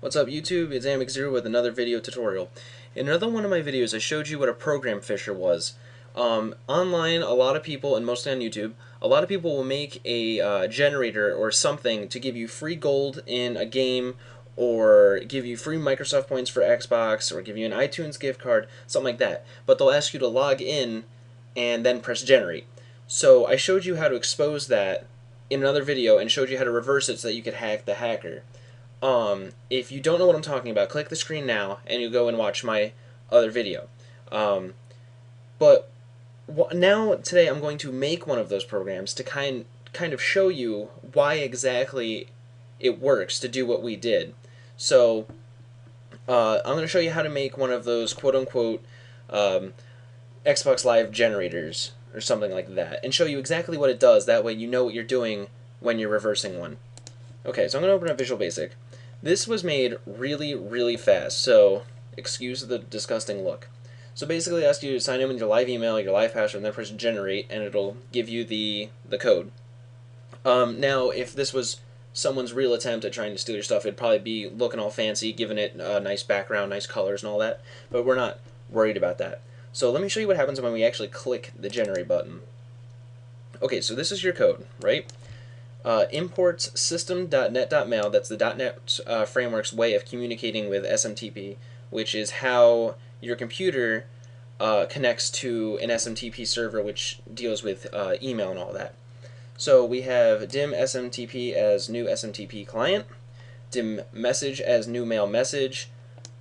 What's up YouTube? It's Amix0 with another video tutorial. In another one of my videos I showed you what a program fisher was. Online, a lot of people, and mostly on YouTube, a lot of people will make a generator or something to give you free gold in a game, or give you free Microsoft points for Xbox, or give you an iTunes gift card, something like that. But they'll ask you to log in and then press generate. So I showed you how to expose that in another video and showed you how to reverse it so that you could hack the hacker. If you don't know what I'm talking about, click the screen now and you go and watch my other video. But now today I'm going to make one of those programs to kind of show you why exactly it works to do what we did. So I'm going to show you how to make one of those quote-unquote Xbox Live generators or something like that, and show you exactly what it does. That way you know what you're doing when you're reversing one. Okay, so I'm going to open up Visual Basic. This was made really, really fast, so excuse the disgusting look. So basically it asks you to sign in with your live email, your live password, and then press generate, and it'll give you the code. Now, if this was someone's real attempt at trying to steal your stuff, it'd probably be looking all fancy, giving it a nice background, nice colors, and all that, but we're not worried about that. So let me show you what happens when we actually click the generate button. Okay, so this is your code, right? Imports system.net.mail, that's the .NET framework's way of communicating with SMTP, which is how your computer connects to an SMTP server, which deals with email and all that. So we have dim SMTP as new SMTP client, dim message as new mail message.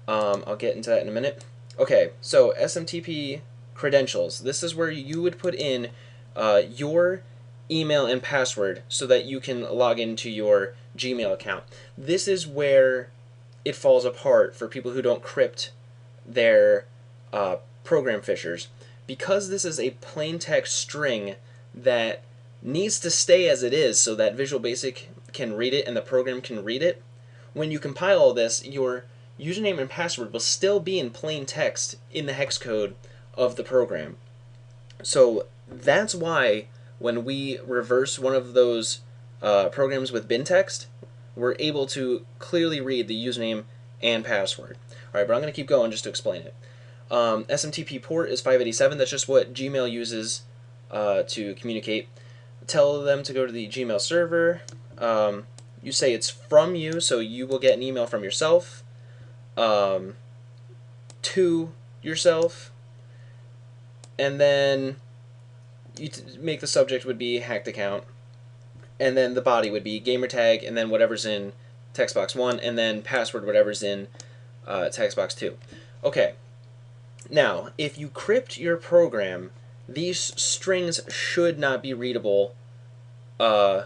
I'll get into that in a minute. Okay, so SMTP credentials. This is where you would put in your email and password so that you can log into your Gmail account. This is where it falls apart for people who don't crypt their program fishers. Because this is a plain text string that needs to stay as it is so that Visual Basic can read it and the program can read it, when you compile all this, your username and password will still be in plain text in the hex code of the program. So that's why when we reverse one of those programs with bin text, we're able to clearly read the username and password. Alright, but I'm going to keep going just to explain it. SMTP port is 587. That's just what Gmail uses to communicate. Tell them to go to the Gmail server. You say it's from you, so you will get an email from yourself to yourself, and then you make the subject would be hacked account, and then the body would be gamertag, and then whatever's in text box 1, and then password whatever's in text box 2. Okay, now if you crypt your program, these strings should not be readable by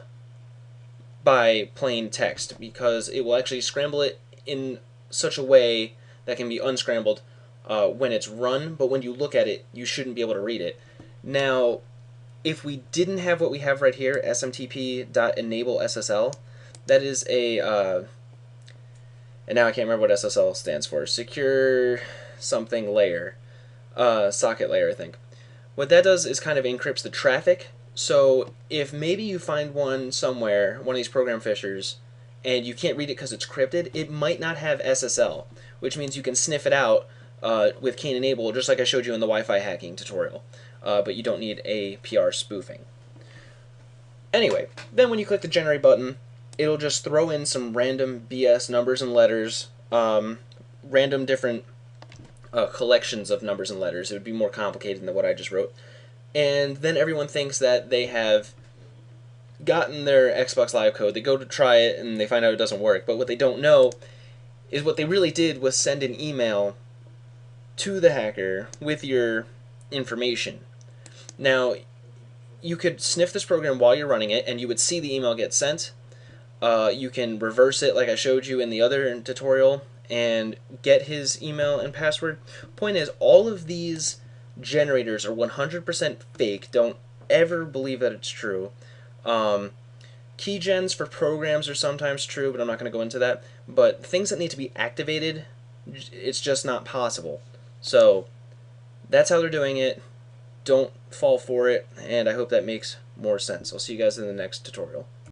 plain text, because it will actually scramble it in such a way that can be unscrambled when it's run, but when you look at it, you shouldn't be able to read it. Now, if we didn't have what we have right here, smtp.enable_ssl, that is a, and now I can't remember what SSL stands for, secure something layer, socket layer, I think. What that does is kind of encrypts the traffic. So if maybe you find one somewhere, one of these program fishers, and you can't read it because it's crypted, it might not have SSL, which means you can sniff it out with Kane Enable, just like I showed you in the Wi-Fi hacking tutorial. But you don't need APR spoofing. Anyway, then when you click the generate button, it'll just throw in some random BS numbers and letters, random different collections of numbers and letters. It would be more complicated than what I just wrote. And then everyone thinks that they have gotten their Xbox Live code. They go to try it and they find out it doesn't work. But what they don't know is what they really did was send an email to the hacker with your information. Now, you could sniff this program while you're running it, and you would see the email get sent. You can reverse it like I showed you in the other tutorial and get his email and password. Point is, all of these generators are 100% fake. Don't ever believe that it's true. Keygens for programs are sometimes true, but I'm not going to go into that. But things that need to be activated, it's just not possible. So that's how they're doing it. Don't fall for it, and I hope that makes more sense. I'll see you guys in the next tutorial.